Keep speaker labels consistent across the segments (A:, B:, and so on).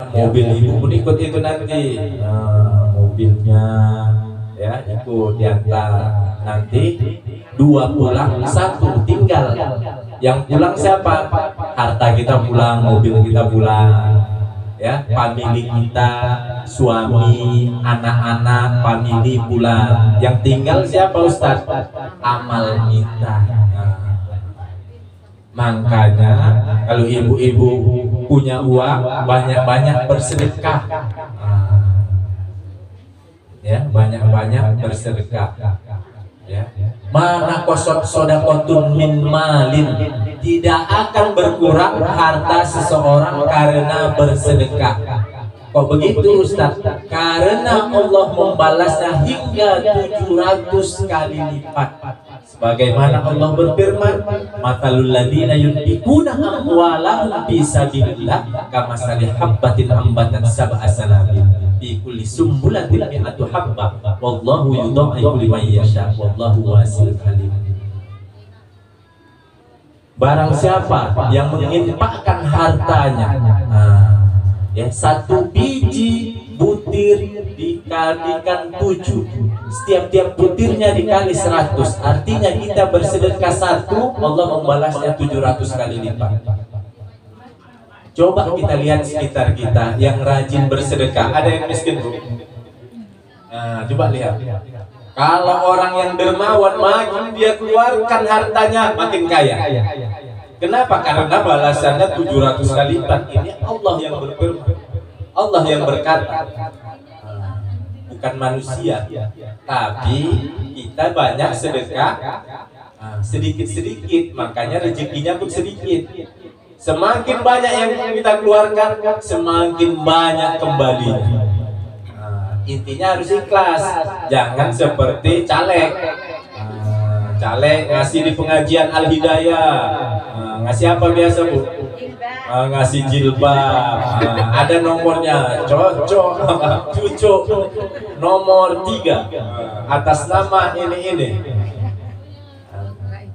A: Mobil ibu pun ikut itu nanti. Mobilnya ya ikut diantar. Nanti dua pulang, satu tinggal. Yang pulang siapa? Harta kita pulang, mobil kita pulang, ya, famili kita, suami, anak-anak, famili pulang. Yang tinggal siapa Ustaz? Amal kita. Makanya kalau ibu-ibu punya uang, banyak-banyak bersedekah. Ya, banyak-banyak bersedekah. Ya. Mana kosot sodakotun min malin, tidak akan berkurang harta seseorang karena bersedekah. Kok begitu Ustaz? Karena Allah membalasnya hingga 700 kali lipat. Sebagaimana Allah berfirman, matalul ladzina yunfiquna amwalahum fi sabilillah kamasali habbatin ambatat sab'a sanabil fi kulli sumbulatin mi'atu habbah wallahu yudha'ifu liman yasha wallahu wasi'un alim. Barang siapa yang menginfakkan hartanya, ya, satu biji butir dikalikan 7, setiap butirnya dikali 100, artinya kita bersedekah 1, Allah membalasnya 700 kali lipat. Coba kita lihat sekitar kita yang rajin bersedekah, ada yang miskin Bu? Nah, coba lihat. Kalau orang yang dermawan, makin dia keluarkan hartanya makin kaya. Kenapa? Karena balasannya 700 kali lipat. Ini Allah yang berfirman, Allah yang berkata, bukan manusia. Tapi kita banyak sedekah, sedikit-sedikit, makanya rezekinya pun sedikit. Semakin banyak yang kita keluarkan, semakin banyak kembalinya. Intinya harus ikhlas, jangan seperti caleg. Caleg ngasih di pengajian Al-Hidayah, ngasih apa biasa Bu? Ngasih jilbab, ada nomornya, cocok, cucuk, nomor 3, atas nama ini.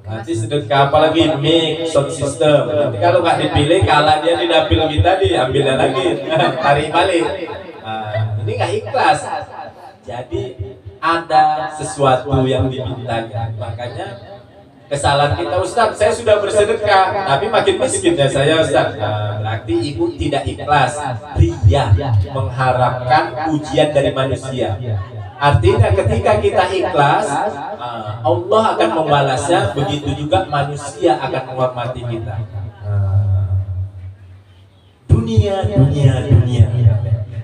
A: Nanti sedekah apalagi mic, sound system. Nanti kalau nggak dipilih, kalah dia di dapil kita, diambilnya lagi, tarik balik. Ini nggak ikhlas. Jadi ada sesuatu yang dimintakan. Makanya kesalahan kita, Ustaz, saya sudah bersedekah tapi makin miskin ya saya Ustaz. Berarti ibu tidak ikhlas, ria, mengharapkan pujian dari manusia. Artinya ketika kita ikhlas, Allah akan membalasnya, begitu juga manusia akan menghormati kita. Dunia.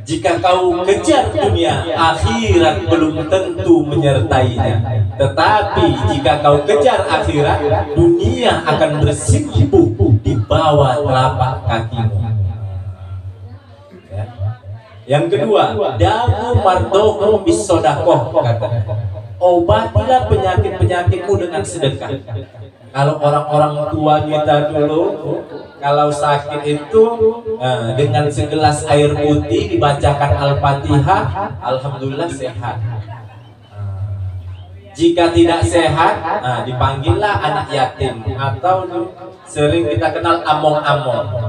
A: Jika kau kejar dunia, akhirat belum tentu menyertainya. Tetapi jika kau kejar akhirat, dunia akan bersimpuh di bawah telapak kakimu. Ya. Yang kedua, damu mardohum bisodakoh, katanya. Obatilah penyakit-penyakitmu dengan sedekah. Kalau orang-orang tua kita dulu, kalau sakit itu dengan segelas air putih dibacakan Al-Fatihah, alhamdulillah sehat. Jika tidak sehat, dipanggillah anak yatim, atau sering kita kenal among-among.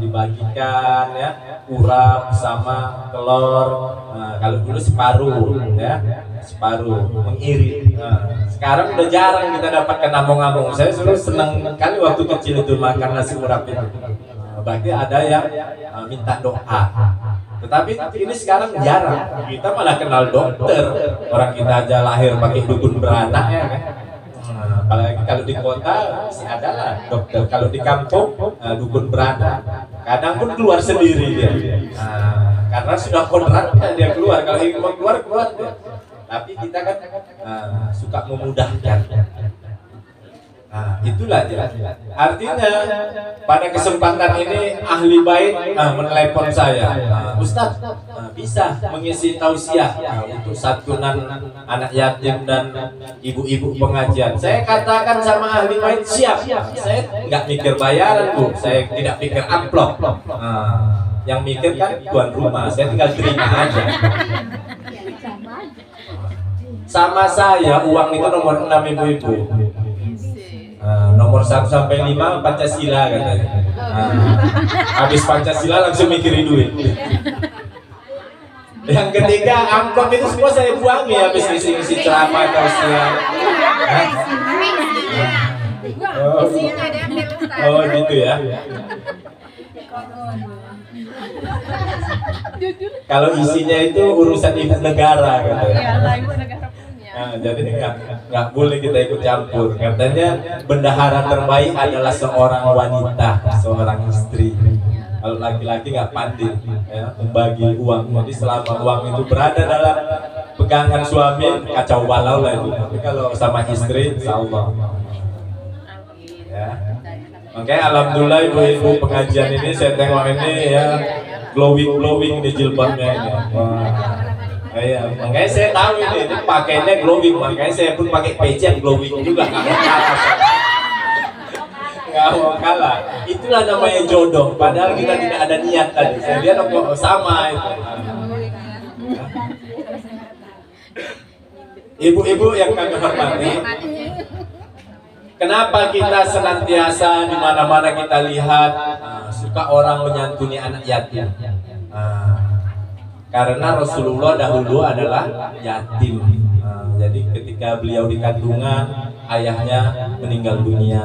A: Dibagikan ya, urap sama telur. Kalau dulu separuh ya, separuh mengirit. Sekarang udah jarang kita dapatkan among-among. Saya selalu senang kali waktu kecil itu makan nasi urap itu. Berarti ada yang minta doa. Tetapi ini sekarang jarang. Kita malah kenal dokter. Orang kita aja lahir pakai dukun beranak ya kan. Apalagi kalau di kota masih ada lah dokter. Kalau di kampung dukun beranak. Kadang pun keluar sendiri dia. Karena sudah kodratnya dia keluar. Kalau ingin mau keluar dia. Tapi kita kan suka memudahkan. Itulah jelas. Artinya pada kesempatan ini ahli bait menelepon saya, Ustaz, bisa mengisi tausiah untuk santunan anak yatim dan ibu-ibu pengajian. Saya katakan sama ahli bait, siap. Saya nggak mikir bayaran Bu, saya tidak pikir amplop. Yang mikir kan tuan rumah, saya tinggal terima aja. Sama saya uang itu nomor 6 ibu-ibu. Nomor 1 sampai 5 Pancasila katanya. Habis Pancasila langsung mikirin duit. Yang ketiga, amplop itu semua saya buangi habis ngisi ceramah atau siang. Oh gitu ya. Kalau isinya itu urusan ibu negara gitu ya. Nah, jadi nggak boleh kita ikut campur. Katanya bendahara terbaik adalah seorang wanita, seorang istri. Kalau laki-laki nggak pandai ya, membagi uang. Jadi selama uang itu berada dalam pegangan suami, kacau balau lah itu. Tapi kalau sama istri, insya Allah. Ya. Oke, alhamdulillah ibu-ibu pengajian ini saya tengok ini ya glowing di jilbabnya ini. Wah. Iya, makanya saya tahu ini pakainya glowing, makanya saya pun pakai peci yang glowing juga nggak mau kalah. Itulah namanya jodoh. Padahal kita tidak ada niat tadi. Saya lihat kok sama itu. Ibu-ibu yang kami hormati, kenapa kita senantiasa di mana-mana kita lihat suka orang menyantuni anak yatim? Karena Rasulullah dahulu adalah yatim. Jadi ketika beliau di kandungan, ayahnya meninggal dunia.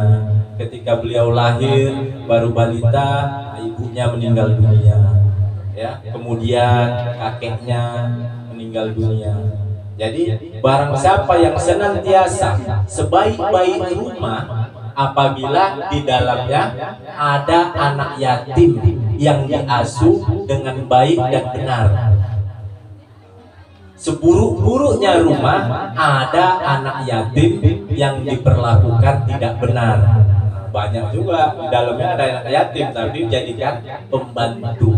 A: Ketika beliau lahir baru balita, ibunya meninggal dunia. Ya, kemudian kakeknya meninggal dunia. Jadi barang siapa yang senantiasa sebaik-baik rumah apabila di dalamnya ada anak yatim yang diasuh dengan baik dan benar. Seburuk-buruknya rumah ada anak yatim yang diperlakukan tidak benar. Banyak juga di dalamnya ada anak yatim tapi jadikan pembantu.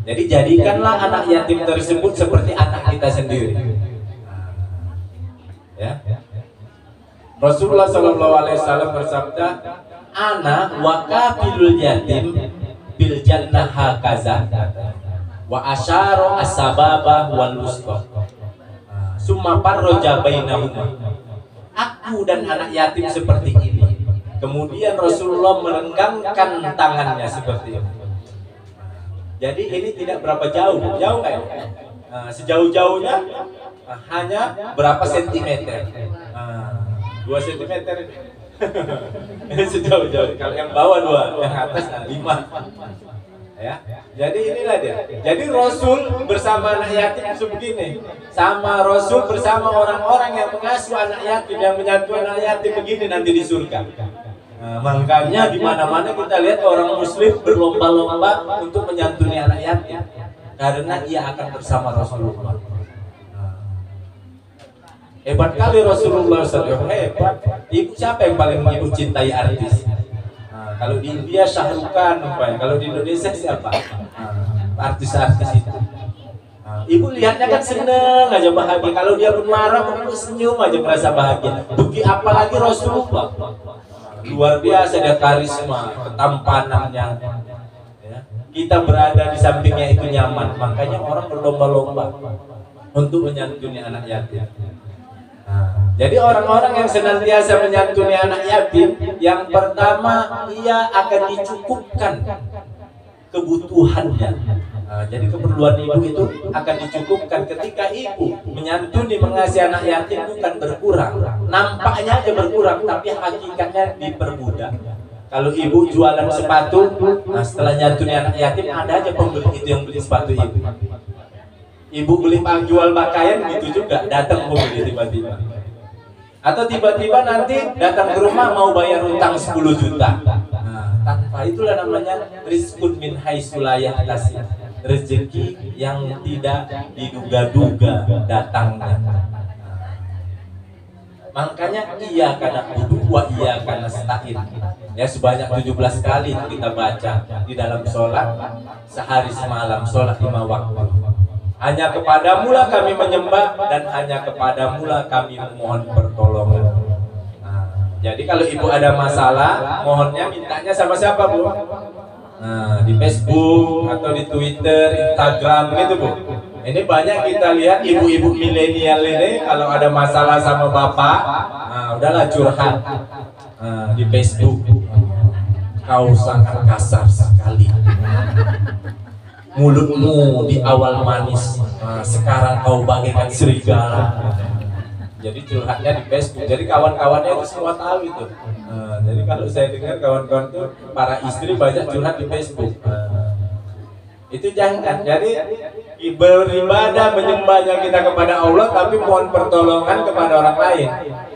A: Jadi jadikanlah anak yatim tersebut seperti anak kita sendiri. Ya. Rasulullah SAW bersabda, "Ana wa kafilul yatim bil jannah hakaza wa asyara as-sababa wal wusta. Summa farraja bainahuma." Aku dan anak yatim seperti ini. Kemudian Rasulullah merenggangkan tangannya seperti ini. Jadi ini tidak berapa jauh nggak ya? Sejauh-jauhnya hanya berapa sentimeter? 2 sentimeter ini. Sejauh-jauh. Kalau yang bawah 2, yang atas 5. Ya. Jadi inilah dia. Jadi Rasul bersama anak yatim sebegini. Sama Rasul bersama orang-orang yang mengasuh anak yatim, yang menyatu anak yatim begini nanti di surga. Makanya di mana-mana kita lihat orang muslim berlomba-lomba untuk menyantuni anak yatim karena ia akan bersama Rasulullah. Hebat kali Rasulullah SAW, hebat. Ibu siapa yang paling ibu cintai artis? Kalau di India Shah Rukh Khan, kalau di Indonesia siapa? Artis-artis itu. Ibu lihatnya kan seneng aja, bahagia. Kalau dia pun marah, pun senyum aja, merasa bahagia. Begitu apalagi Rasulullah. Luar biasa dia karisma, ketampanannya. Ya. Kita berada di sampingnya itu nyaman, makanya orang berlomba-lomba untuk menyantuni anak yatim. Jadi orang-orang yang senantiasa menyantuni anak yatim, yang pertama ia akan dicukupkan kebutuhannya. Jadi keperluan ibu itu akan dicukupkan. Ketika ibu menyantuni, mengasihi anak yatim bukan berkurang, nampaknya aja berkurang, tapi hakikatnya diperbudak. Kalau ibu jualan sepatu, setelah nyantuni anak yatim ada aja pembeli itu yang beli sepatu ibu. Ibu beli jual pakaian gitu juga, datang pembeli tiba-tiba. Atau tiba-tiba nanti datang ke rumah mau bayar utang 10 juta. Tanpa itulah namanya rizqun min haitsu la yahtasib. Rezeki yang tidak diduga-duga datangnya. Makanya iya karena butuh wa iya karena nasta'in. Ya sebanyak 17 kali kita baca di dalam sholat sehari semalam, sholat 5 waktu. Hanya kepadamu lah kami menyembah dan hanya kepadamu lah kami memohon pertolongan. Jadi kalau ibu ada masalah, mohonnya mintanya sama siapa, Bu? Di Facebook atau di Twitter, Instagram gitu, Bu. Ini banyak kita lihat ibu-ibu milenial ini kalau ada masalah sama bapak, udahlah curhat di Facebook. kau sangat kasar sekali. Mulutmu di awal manis, sekarang kau bagaikan serigala. Jadi curhatnya di Facebook. Jadi kawan-kawannya itu semua tahu itu. Jadi kalau saya dengar kawan-kawan itu para istri banyak curhat di Facebook. Itu jangan. Jadi beribadah menyembahnya kita kepada Allah, tapi mohon pertolongan kepada orang lain,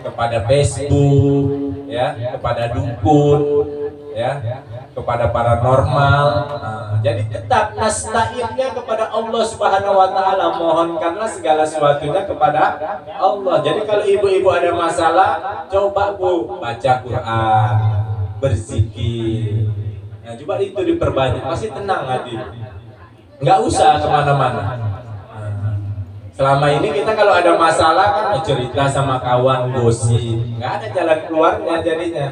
A: kepada Facebook, ya, kepada dukun, ya, kepada paranormal. Jadi tetap nasta'innya kepada Allah Subhanahu wa taala, mohonkanlah segala sesuatunya kepada Allah. Jadi kalau ibu-ibu ada masalah, coba Bu baca Quran, berzikir. Nah, coba itu diperbanyak, pasti tenang hati. Nggak usah kemana-mana. Selama ini kita kalau ada masalah kan cerita sama kawan, gosip, nggak ada jalan keluarnya jadinya.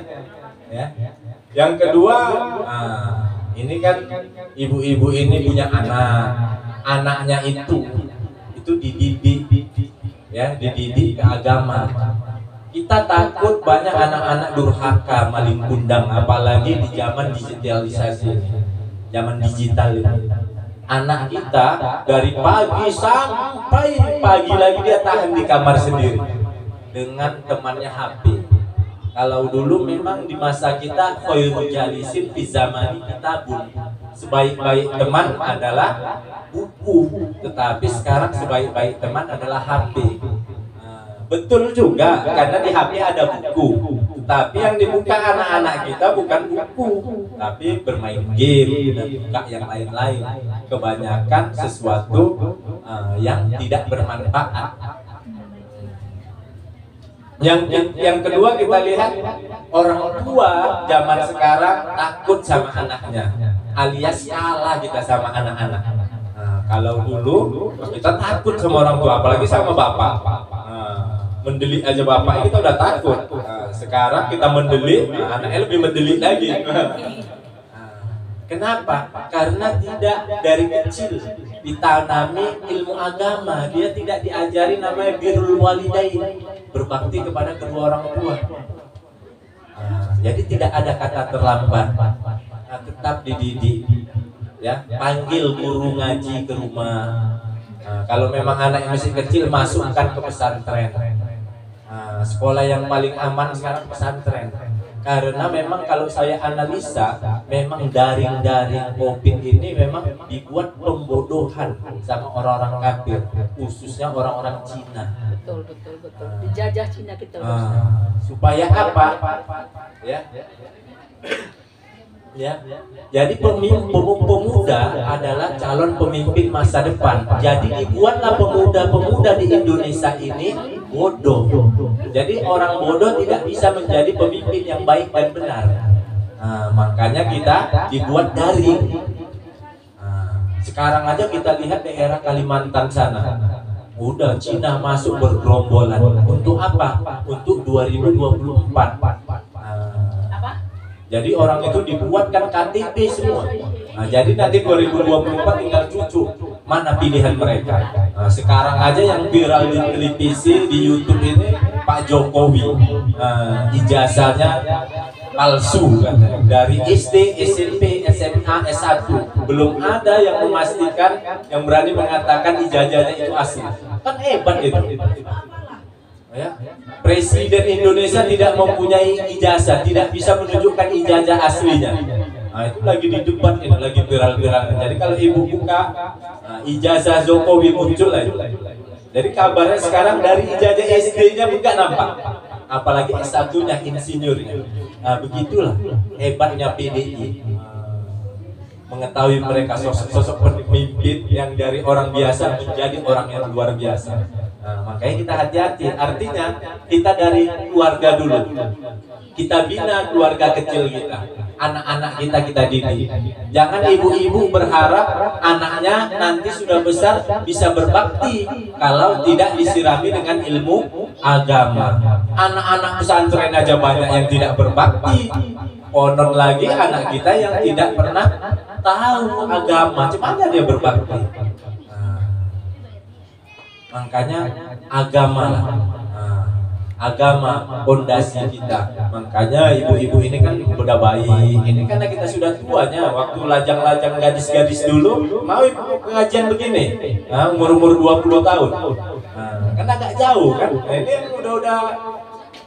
A: Ya. Yang kedua, ini kan ibu-ibu ini punya anak, anaknya itu dididik, ya, dididik ke agama. Kita takut banyak anak-anak durhaka, maling kundang, apalagi di zaman digitalisasi, zaman digital ini. Anak kita dari pagi sampai pagi lagi dia tahan di kamar sendiri dengan temannya HP. Kalau dulu memang di masa kita khairul jalisin fi zamani kitabun, sebaik-baik teman adalah buku, tetapi sekarang sebaik-baik teman adalah HP. Betul juga, karena di HP ada buku, tapi yang dibuka anak-anak kita bukan buku, tapi bermain game dan buka yang lain-lain. Kebanyakan sesuatu yang tidak bermanfaat. Yang kedua kita lihat orang tua zaman sekarang takut sama anaknya, alias kalah kita sama anak-anak. Kalau dulu kita takut sama orang tua, apalagi sama bapak. Mendelik aja bapak kita udah takut. Sekarang kita mendelik, anaknya lebih mendelik lagi. Kenapa? Karena tidak dari kecil ditanami ilmu agama, dia tidak diajari namanya birrul walidain, berbakti kepada kedua orang tua. Jadi tidak ada kata terlambat, tetap dididik, ya, panggil guru ngaji ke rumah. Kalau memang anak yang masih kecil, masukkan ke pesantren. Sekolah yang paling aman sekarang pesantren, karena memang kalau saya analisa, memang daring-daring COVID ini memang dibuat pembodohan sama orang-orang kafir, khususnya orang-orang Cina.
B: Betul. Dijajah Cina kita.
A: Supaya apa? Ya. Jadi pemuda adalah calon pemimpin masa depan. Jadi dibuatlah pemuda-pemuda di Indonesia ini bodoh. Jadi orang bodoh tidak bisa menjadi pemimpin yang baik dan benar. Makanya kita dibuat daring. Sekarang aja kita lihat daerah Kalimantan sana, udah Cina masuk bergerombolan. Untuk apa? Untuk 2024. Jadi orang itu dibuatkan KTP semua. Jadi nanti 2024 tinggal cucu mana pilihan mereka. Sekarang aja yang viral di televisi, di YouTube ini Pak Jokowi, ijazahnya palsu katanya. Dari SD, SMP, SMA, S1 belum ada yang memastikan, yang berani mengatakan ijazahnya itu asli. Kan hebat itu. Ya. Presiden Indonesia tidak mempunyai ijazah, tidak bisa menunjukkan ijazah aslinya. Itu lagi di debat ini, lagi viral-viral. Jadi kalau ibu buka ijazah Jokowi muncul lagi. Jadi kabarnya sekarang dari ijazah SD-nya pun nggak nampak, apalagi S1-nya, insinyurnya. Begitulah hebatnya PDI. Mengetahui mereka sosok pemimpin yang dari orang biasa menjadi orang yang luar biasa. Makanya kita hati-hati. Artinya kita dari keluarga dulu, kita bina keluarga kecil kita, anak-anak kita didik. Jangan ibu-ibu berharap anaknya nanti sudah besar bisa berbakti kalau tidak disirami dengan ilmu agama. Anak-anak pesantren aja banyak yang tidak berbakti, konon lagi anak kita yang tidak pernah tahu agama, gimana dia berbakti? Makanya agama lah. agama, pondasi kita. Makanya ibu-ibu ini kan udah baik. Ini karena kita sudah tuanya. Waktu lajang-lajang gadis-gadis dulu, mau ikut pengajian begini, umur-umur 20 tahun. Karena agak jauh kan. Ini udah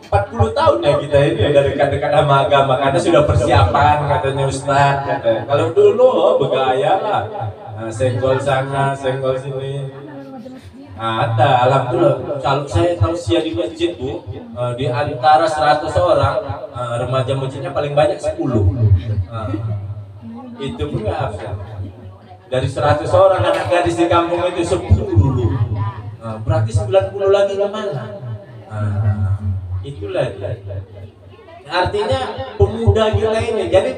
A: 40 tahun ya kita ini udah dekat-dekat sama agama. Karena sudah persiapan katanya Ustaz. Kalau dulu bergaya lah. Senggol sana, senggol sini. Ada, alhamdulillah. Kalau saya tausiah di masjid Bu, di antara 100 orang, remaja masjidnya paling banyak 10. Itu pun nggak absen. Dari 100 orang anak gadis di kampung itu 10. Berarti 90 lagi kemana? Itulah dia. Artinya pemuda kita ini, jadi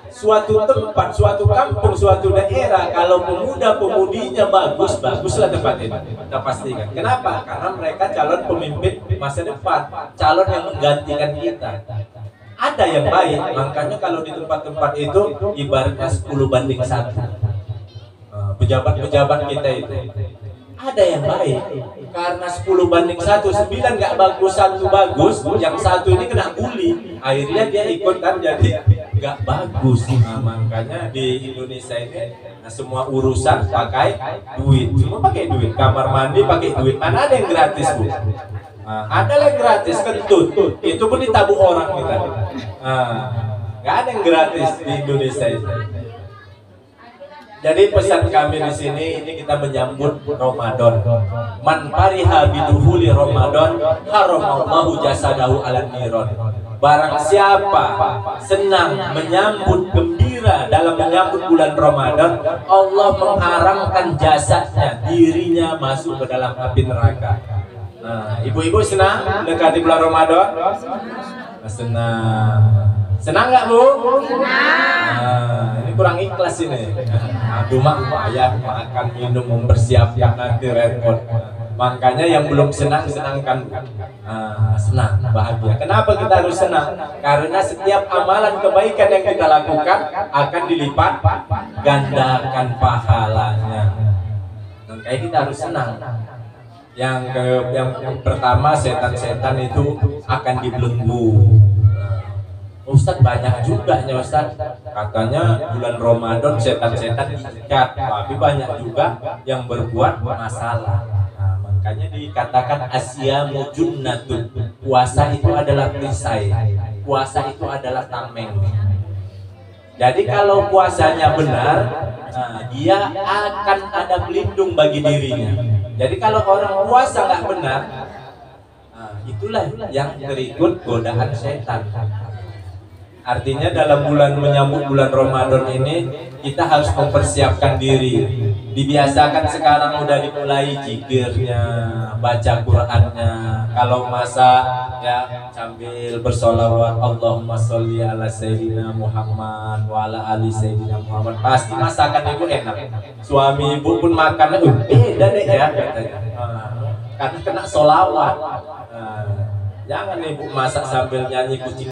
A: suatu tempat, suatu kampung, suatu daerah, kalau pemuda-pemudinya bagus, baguslah tempat ini. Kita pastikan. Kenapa? Karena mereka calon pemimpin masa depan, calon yang menggantikan kita. Ada yang baik, makanya kalau di tempat-tempat itu ibaratnya 10:1. Pejabat-pejabat kita itu ada yang baik, karena 10:1, 9 nggak bagus, 1 bagus, yang 1 ini kena bully, akhirnya dia ikut kan jadi nggak bagus. Makanya di Indonesia ini semua urusan pakai duit, semua pakai duit, kamar mandi pakai duit, mana ada yang gratis Bu? Ada yang gratis, kentut, itu pun ditabung orang kita. Nggak ada yang gratis di Indonesia itu. Jadi pesan kami di sini ini kita menyambut Ramadan. Man fariha biduhuli Ramadan haramallahu jasadahu alan niron. Barang siapa senang menyambut gembira dalam menyambut bulan Ramadan, Allah mengharamkan jasadnya, dirinya masuk ke dalam api neraka. Nah, ibu-ibu senang mendekati bulan Ramadan? Senang. Senang nggak Bu? Senang. Ini kurang ikhlas ini. Aduh mak, ayah makan minum mempersiapkan nanti repot. Makanya yang belum senang senangkan. Senang, bahagia. Kenapa kita harus senang? Karena setiap amalan kebaikan yang kita lakukan akan dilipat gandakan pahalanya. Makanya kita harus senang. Yang pertama, setan-setan itu akan dibelenggu. Ustadz banyak juga ya Ustadz, katanya bulan Ramadan setan-setan diikat, tapi banyak juga yang berbuat masalah. Makanya dikatakan asyamu junnatun, puasa itu adalah perisai, puasa itu adalah tameng. Jadi kalau puasanya benar, dia akan ada pelindung bagi dirinya. Jadi kalau orang puasa nggak benar, itulah yang terikut godaan setan. Artinya dalam menyambut bulan Ramadan ini kita harus mempersiapkan diri. Dibiasakan sekarang udah dimulai zikirnya, baca Qur'annya. Kalau masak ya sambil bersolawat Allahumma sholli ala sayyidina Muhammad wa ala ali sayyidina Muhammad. Pasti masakan ibu enak. Suami ibu pun makannya beda deh ya katanya. Karena kena solawat. Jangan ibu masak sambil nyanyi kucing